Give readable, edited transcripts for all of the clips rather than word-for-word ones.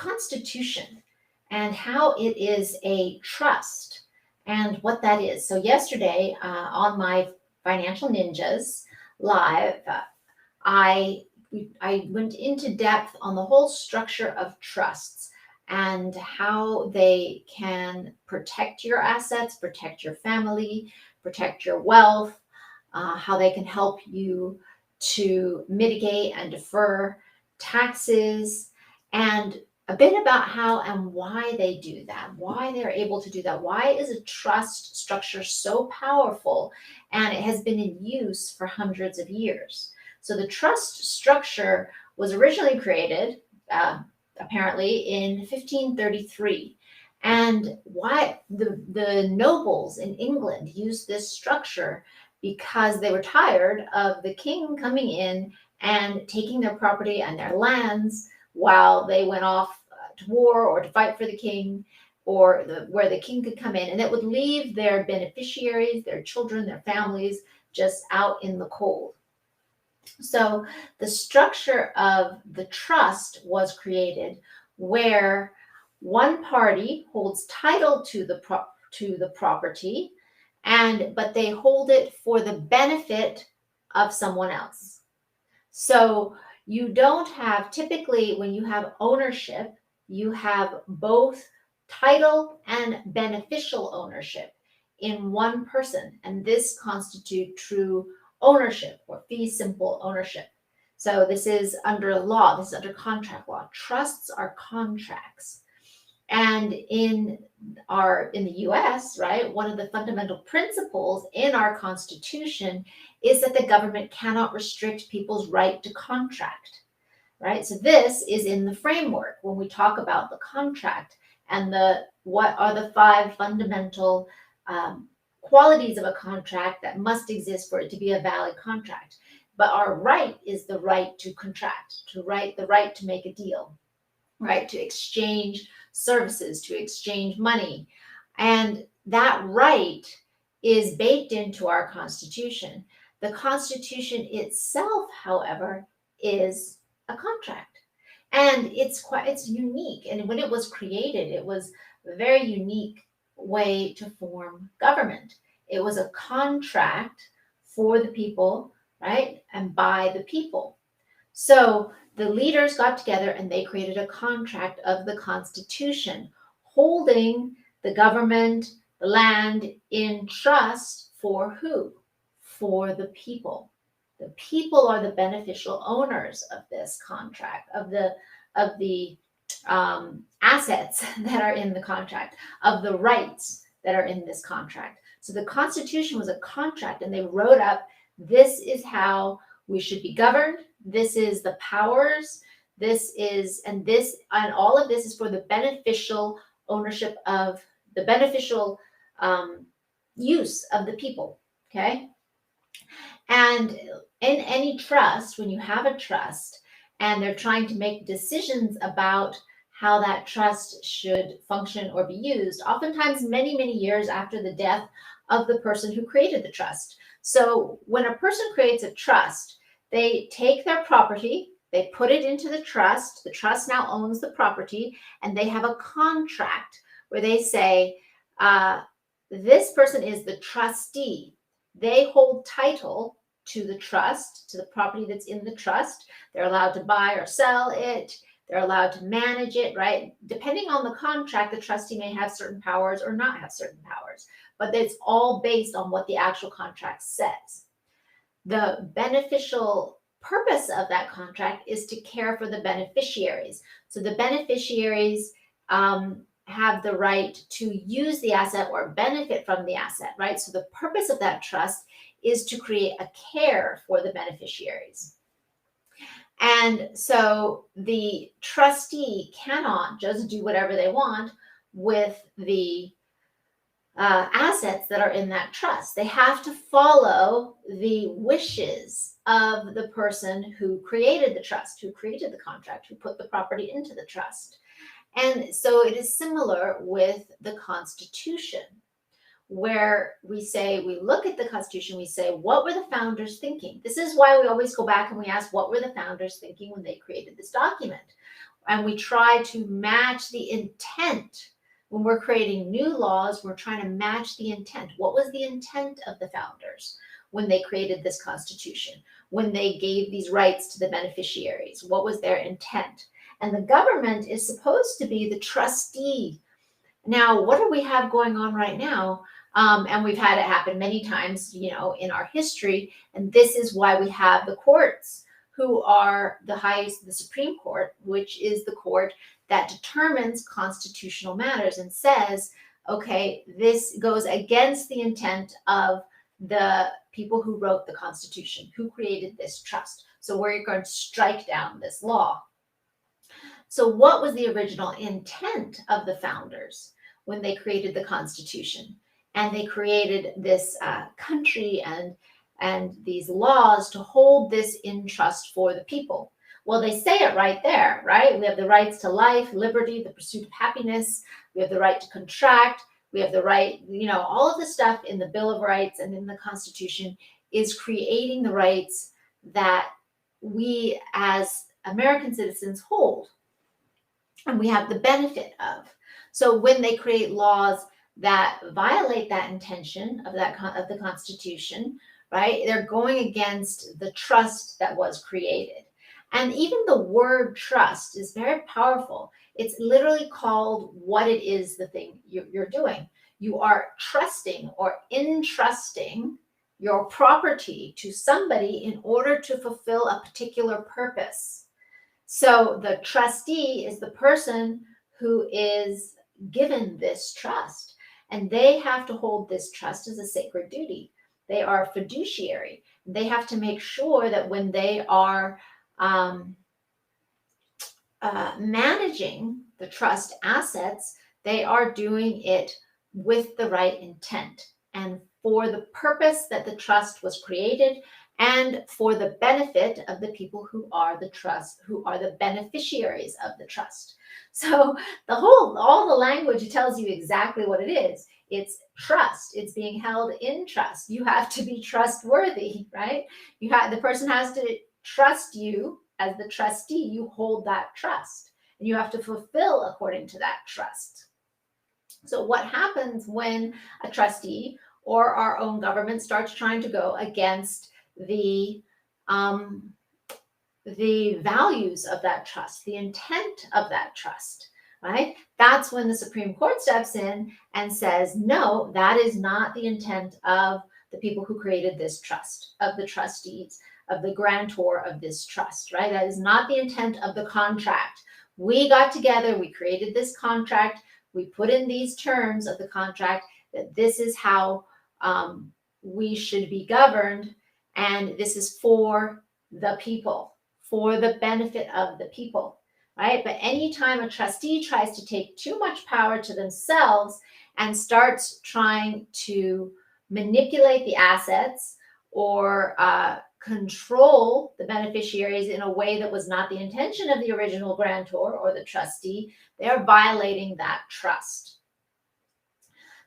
Constitution and how it is a trust and what that is. So yesterday on my Financial Ninjas live, I went into depth on the whole structure of trusts and how they can protect your assets, protect your family, protect your wealth, how they can help you to mitigate and defer taxes, and a bit about how and why they do that, why they're able to do that. Why is a trust structure so powerful and it has been in use for hundreds of years? So the trust structure was originally created apparently in 1533. And why the nobles in England used this structure because they were tired of the king coming in and taking their property and their lands while they went off to war or to fight for the king, or where the king could come in, and it would leave their beneficiaries, their children, their families just out in the cold. So the structure of the trust was created where one party holds title to the property, but they hold it for the benefit of someone else. So you don't have, typically when you have ownership, you have both title and beneficial ownership in one person, and this constitutes true ownership or fee simple ownership. So this is under law, this is under contract law. Trusts are contracts. And in the US, right, one of the fundamental principles in our Constitution is that the government cannot restrict people's right to contract, right? So this is in the framework when we talk about the contract and what are the 5 fundamental qualities of a contract that must exist for it to be a valid contract. But our right is the right to contract, the right to make a deal, right, to exchange services, to exchange money. And that right is baked into our Constitution. The Constitution itself, however, is a contract. And it's unique. And when it was created, it was a very unique way to form government. It was a contract for the people, right, and by the people. So the leaders got together and they created a contract of the Constitution, holding the government, the land in trust for who? For the people. The people are the beneficial owners of this contract, of the assets that are in the contract, of the rights that are in this contract. So the Constitution was a contract, and they wrote up, this is how we should be governed. This is the powers. And all of this is for the beneficial ownership of the beneficial use of the people. Okay. And in any trust, when you have a trust and they're trying to make decisions about how that trust should function or be used, oftentimes many, many years after the death of the person who created the trust. So when a person creates a trust, they take their property, they put it into the trust now owns the property, and they have a contract where they say, this person is the trustee. They hold title to the trust, to the property that's in the trust. They're allowed to buy or sell it. They're allowed to manage it, right? Depending on the contract, the trustee may have certain powers or not have certain powers, but it's all based on what the actual contract says. The beneficial purpose of that contract is to care for the beneficiaries. So the beneficiaries have the right to use the asset or benefit from the asset, right? So the purpose of that trust is to create a care for the beneficiaries. And so the trustee cannot just do whatever they want with the assets that are in that trust. They have to follow the wishes of the person who created the trust, who created the contract, who put the property into the trust. And so it is similar with the Constitution, where we look at the Constitution, we say, what were the founders thinking? This is why we always go back and we ask, what were the founders thinking when they created this document? and we try to match the intent. When we're creating new laws, we're trying to match the intent. What was the intent of the founders when they created this Constitution? When they gave these rights to the beneficiaries? What was their intent? And the government is supposed to be the trustee. Now, what do we have going on right now? And we've had it happen many times, in our history. And this is why we have the courts, who are the highest, the Supreme Court, which is the court that determines constitutional matters and says, okay, this goes against the intent of the people who wrote the Constitution, who created this trust. So we're going to strike down this law. So what was the original intent of the founders when they created the Constitution? And they created this country and these laws to hold this in trust for the people. Well, they say it right there, right? We have the rights to life, liberty, the pursuit of happiness. We have the right to contract. We have the right, all of the stuff in the Bill of Rights and in the Constitution is creating the rights that we as American citizens hold and we have the benefit of. So when they create laws that violate that intention of the Constitution, right, they're going against the trust that was created. And even the word trust is very powerful. It's literally called what it is, the thing you're doing. You are trusting or entrusting your property to somebody in order to fulfill a particular purpose. So the trustee is the person who is given this trust, and they have to hold this trust as a sacred duty. They are fiduciary. They have to make sure that when they are managing the trust assets, they are doing it with the right intent and for the purpose that the trust was created and for the benefit of the people who are the trust, who are the beneficiaries of the trust. So all the language tells you exactly what it is. It's trust. It's being held in trust. You have to be trustworthy, right? The person has to trust you as the trustee. You hold that trust and you have to fulfill according to that trust. So what happens when a trustee or our own government starts trying to go against the values of that trust, the intent of that trust, right? That's when the Supreme Court steps in and says, no, that is not the intent of the people who created this trust, of the trustees, of the grantor of this trust, right? That is not the intent of the contract. We got together, we created this contract, we put in these terms of the contract that this is how we should be governed, and this is for the people, for the benefit of the people, right? But anytime a trustee tries to take too much power to themselves and starts trying to manipulate the assets or control the beneficiaries in a way that was not the intention of the original grantor or the trustee, they're violating that trust.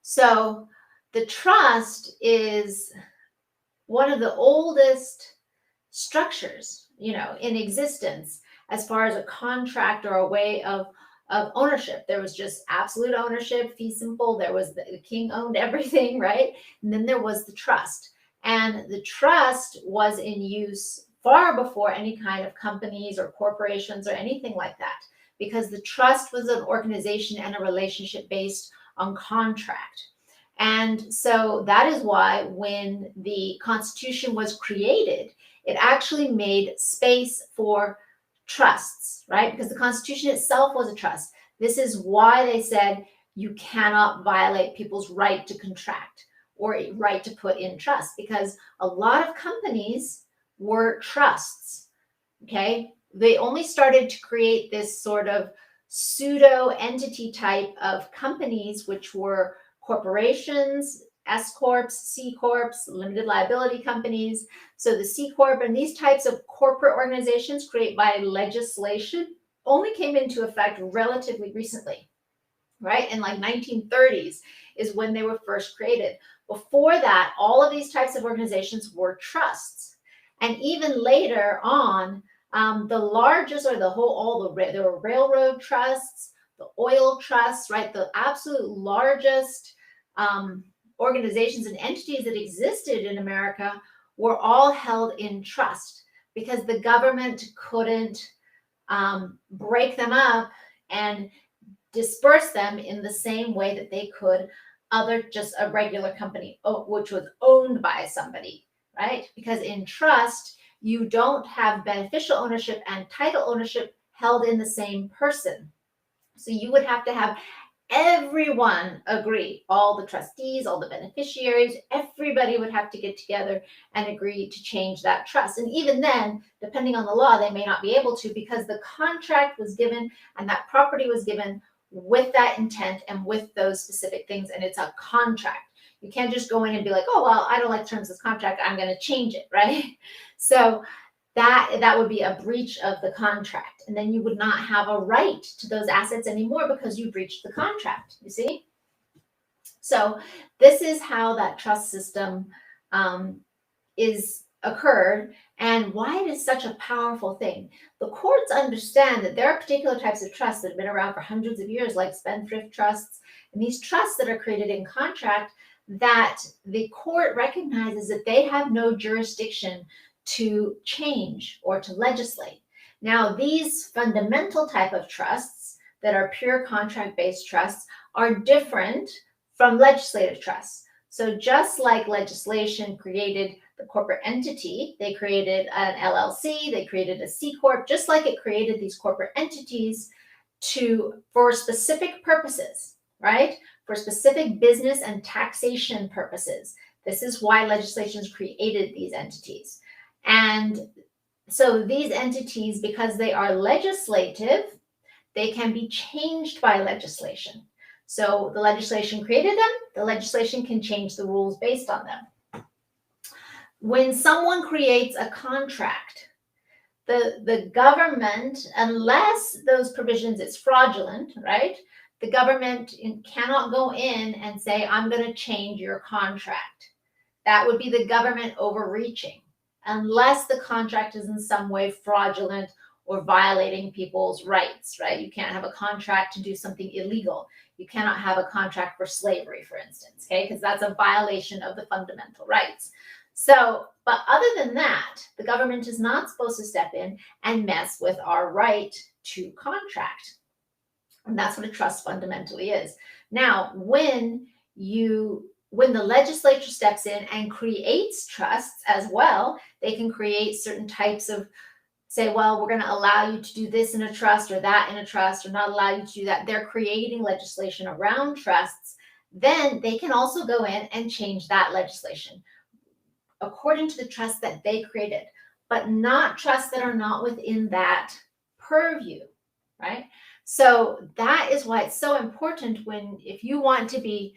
So the trust is one of the oldest structures, in existence as far as a contract or a way of ownership. There was just absolute ownership, fee simple. There was the king owned everything, right? And then there was the trust. And the trust was in use far before any kind of companies or corporations or anything like that, because the trust was an organization and a relationship based on contract. And so that is why when the Constitution was created, it actually made space for trusts, right? Because the Constitution itself was a trust. This is why they said you cannot violate people's right to contract or a right to put in trust, because a lot of companies were trusts, okay? They only started to create this sort of pseudo entity type of companies, which were corporations, S Corps, C Corps, limited liability companies. So the C Corp and these types of corporate organizations created by legislation only came into effect relatively recently, right? In like 1930s is when they were first created. Before that, all of these types of organizations were trusts. And even later on, The largest are there were railroad trusts, the oil trusts, right? The absolute largest organizations and entities that existed in America were all held in trust because the government couldn't break them up and disperse them in the same way that they could just a regular company, which was owned by somebody, right? Because in trust, you don't have beneficial ownership and title ownership held in the same person. So you would have to have everyone agree, all the trustees, all the beneficiaries, everybody would have to get together and agree to change that trust. And even then, depending on the law, they may not be able to because the contract was given and that property was given with that intent and with those specific things. And it's a contract. You can't just go in and be like, oh, well, I don't like terms of this contract, I'm going to change it, right? So that would be a breach of the contract. And then you would not have a right to those assets anymore because you breached the contract, you see? So this is how that trust system is occurred and why it is such a powerful thing. The courts understand that there are particular types of trusts that have been around for hundreds of years, like spendthrift trusts, and these trusts that are created in contract that the court recognizes that they have no jurisdiction to change or to legislate. Now, these fundamental type of trusts that are pure contract-based trusts are different from legislative trusts. So just like legislation created the corporate entity, they created an LLC, they created a C Corp, just like it created these corporate entities for specific purposes, right? For specific business and taxation purposes. This is why legislations created these entities. And so these entities, because they are legislative, they can be changed by legislation. So the legislation created them, the legislation can change the rules based on them. When someone creates a contract, the government, unless those provisions is fraudulent, right? The government cannot go in and say, I'm going to change your contract. That would be the government overreaching, unless the contract is in some way fraudulent or violating people's rights, right? You can't have a contract to do something illegal. You cannot have a contract for slavery, for instance, okay? Because that's a violation of the fundamental rights. So, but other than that, the government is not supposed to step in and mess with our right to contract. And that's what a trust fundamentally is. Now, when the legislature steps in and creates trusts as well, they can create certain types of, say, well, we're going to allow you to do this in a trust or that in a trust, or not allow you to do that. They're creating legislation around trusts. Then they can also go in and change that legislation according to the trust that they created, but not trusts that are not within that purview, right? So that is why it's so important if you want to be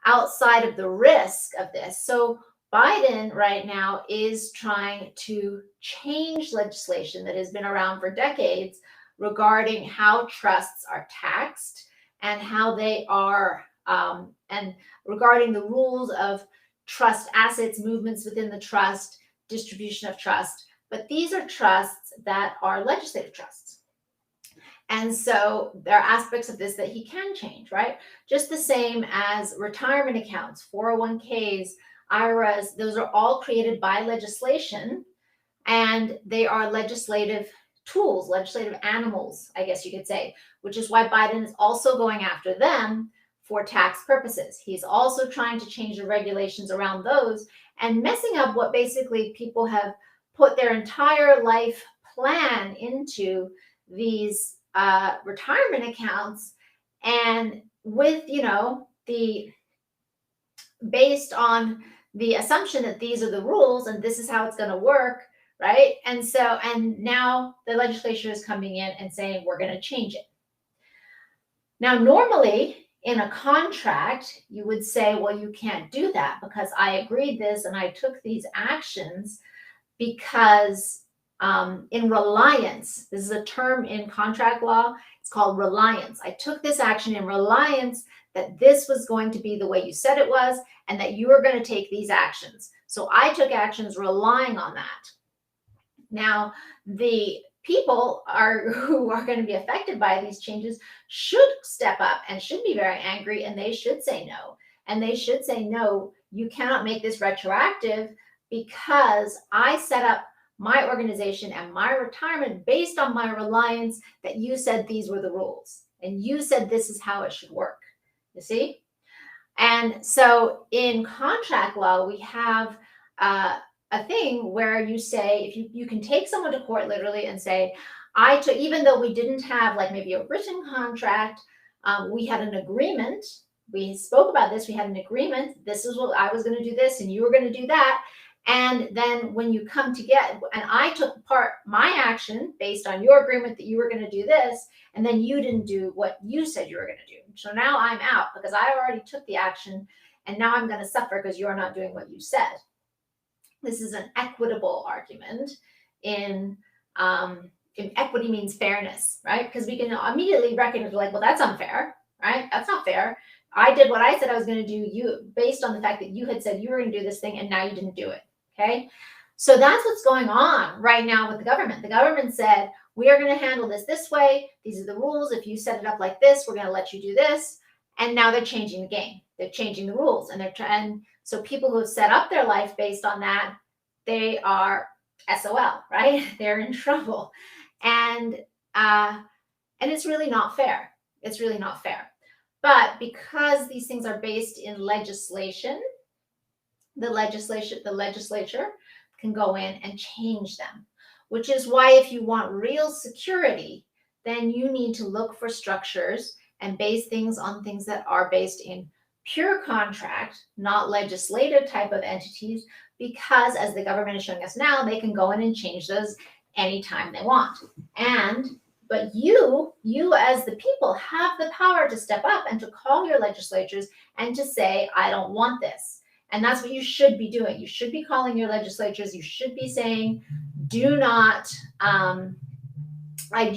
outside of the risk of this. So Biden right now is trying to change legislation that has been around for decades regarding how trusts are taxed and how they are, and regarding the rules of trust assets, movements within the trust, distribution of trust. But these are trusts that are legislative trusts. And so there are aspects of this that he can change, right? Just the same as retirement accounts, 401ks, IRAs, those are all created by legislation, and they are legislative tools, legislative animals, I guess you could say, which is why Biden is also going after them for tax purposes. He's also trying to change the regulations around those and messing up what basically people have put their entire life plan into these retirement accounts, and with based on the assumption that these are the rules and this is how it's going to work, right? And now the legislature is coming in and saying we're going to change it. Now, normally in a contract, you would say, well, you can't do that because I agreed this and I took these actions because in reliance, this is a term in contract law, it's called reliance. I took this action in reliance that this was going to be the way you said it was and that you were going to take these actions. So I took actions relying on that. Now, the people who are going to be affected by these changes should step up and should be very angry, and they should say no. And they should say, no, you cannot make this retroactive because I set up my organization and my retirement based on my reliance that you said these were the rules and you said this is how it should work. You see? And so in contract law, we have a thing where you say, if you can take someone to court literally and say, I took, even though we didn't have like maybe a written contract, we had an agreement. We spoke about this. We had an agreement. This is what I was going to do this and you were going to do that. And then when you come to and I took my action based on your agreement that you were going to do this, and then you didn't do what you said you were going to do. So now I'm out because I already took the action and now I'm going to suffer because you're not doing what you said. This is an equitable argument in equity means fairness, right? Because we can immediately recognize like, well, that's unfair, right? That's not fair. I did what I said I was going to do you based on the fact that you had said you were going to do this thing and now you didn't do it. Okay. So that's what's going on right now with the government. The government said, we are going to handle this way. These are the rules. If you set it up like this, we're going to let you do this. And now they're changing the game. They're changing the rules. And so people who have set up their life based on that, they are SOL, right? They're in trouble. And it's really not fair. It's really not fair. But because these things are based in legislation, the legislature can go in and change them, which is why if you want real security, then you need to look for structures and base things on things that are based in pure contract, not legislative type of entities, because as the government is showing us now, they can go in and change those anytime they want. But you as the people have the power to step up and to call your legislatures and to say, I don't want this. And that's what you should be doing. You should be calling your legislatures. You should be saying, you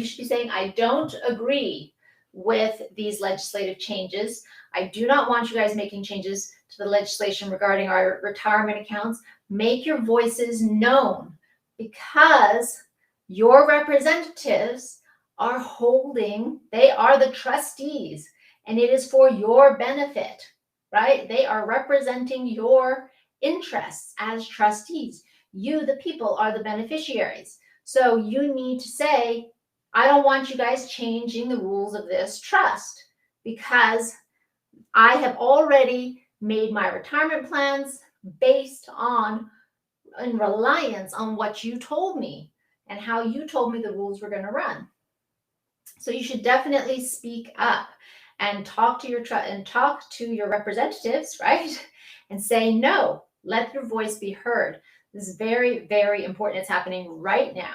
should be saying, I don't agree with these legislative changes. I do not want you guys making changes to the legislation regarding our retirement accounts. Make your voices known because your representatives are they are the trustees, and it is for your benefit, right? They are representing your interests as trustees. You, the people, are the beneficiaries. So you need to say, I don't want you guys changing the rules of this trust because I have already made my retirement plans based on in reliance on what you told me and how you told me the rules were going to run. So you should definitely speak up and talk to your representatives, right? And say, no, let your voice be heard. This is very, very important. It's happening right now.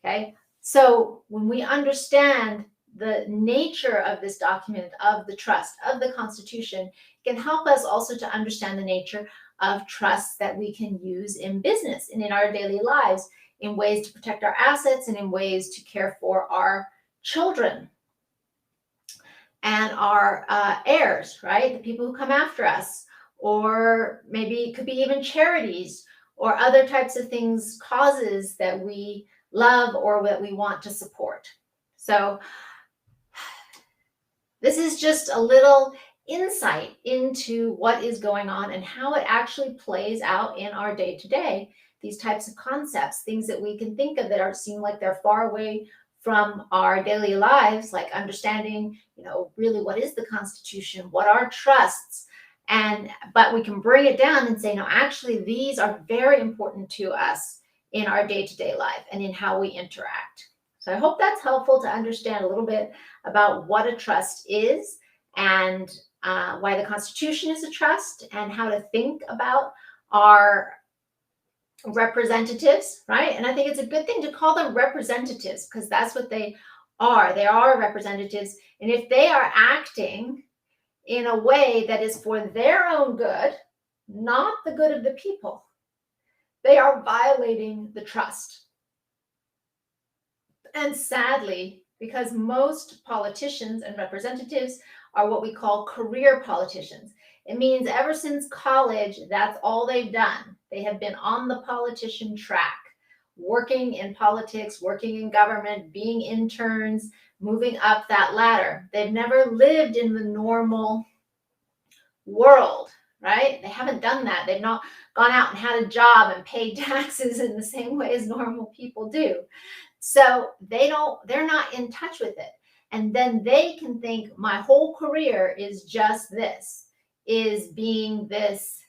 Okay. So when we understand the nature of this document, of the trust, of the Constitution, it can help us also to understand the nature of trusts that we can use in business and in our daily lives in ways to protect our assets and in ways to care for our children and our heirs, right? The people who come after us, or maybe it could be even charities or other types of things, causes that we love or that we want to support. So this is just a little insight into what is going on and how it actually plays out in our day-to-day. These types of concepts, things that we can think of that seem like they're far away from our daily lives, like understanding, really what is the Constitution, what are trusts, but we can bring it down and say, no, actually, these are very important to us in our day-to-day life and in how we interact. So I hope that's helpful to understand a little bit about what a trust is and why the Constitution is a trust and how to think about our representatives, right? And I think it's a good thing to call them representatives because that's what they are. They are representatives. And if they are acting in a way that is for their own good, not the good of the people, they are violating the trust. And sadly, because most politicians and representatives are what we call career politicians. It means ever since college, that's all they've done. They have been on the politician track, working in politics, working in government, being interns, moving up that ladder. They've never lived in the normal world, right? They haven't done that. They've not gone out and had a job and paid taxes in the same way as normal people do. So they're not in touch with it. And then they can think my whole career is just this, is being this,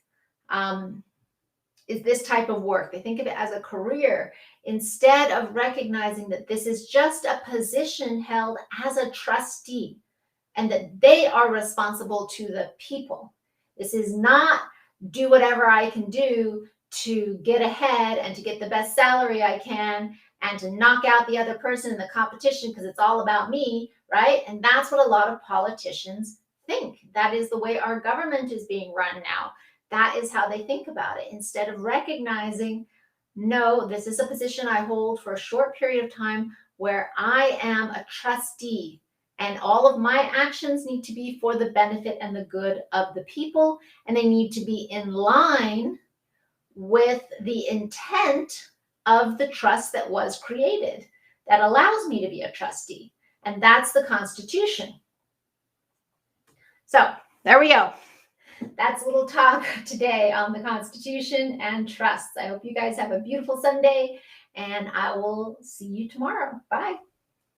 is this type of work. They think of it as a career instead of recognizing that this is just a position held as a trustee and that they are responsible to the people. This is not do whatever I can do to get ahead and to get the best salary I can and to knock out the other person in the competition because it's all about me, right? And that's what a lot of politicians think. That is the way our government is being run now. That is how they think about it. Instead of recognizing, no, this is a position I hold for a short period of time where I am a trustee and all of my actions need to be for the benefit and the good of the people, and they need to be in line with the intent of the trust that was created that allows me to be a trustee. And that's the Constitution. So there we go. That's a little talk today on the Constitution and trusts. I hope you guys have a beautiful Sunday, and I will see you tomorrow. Bye.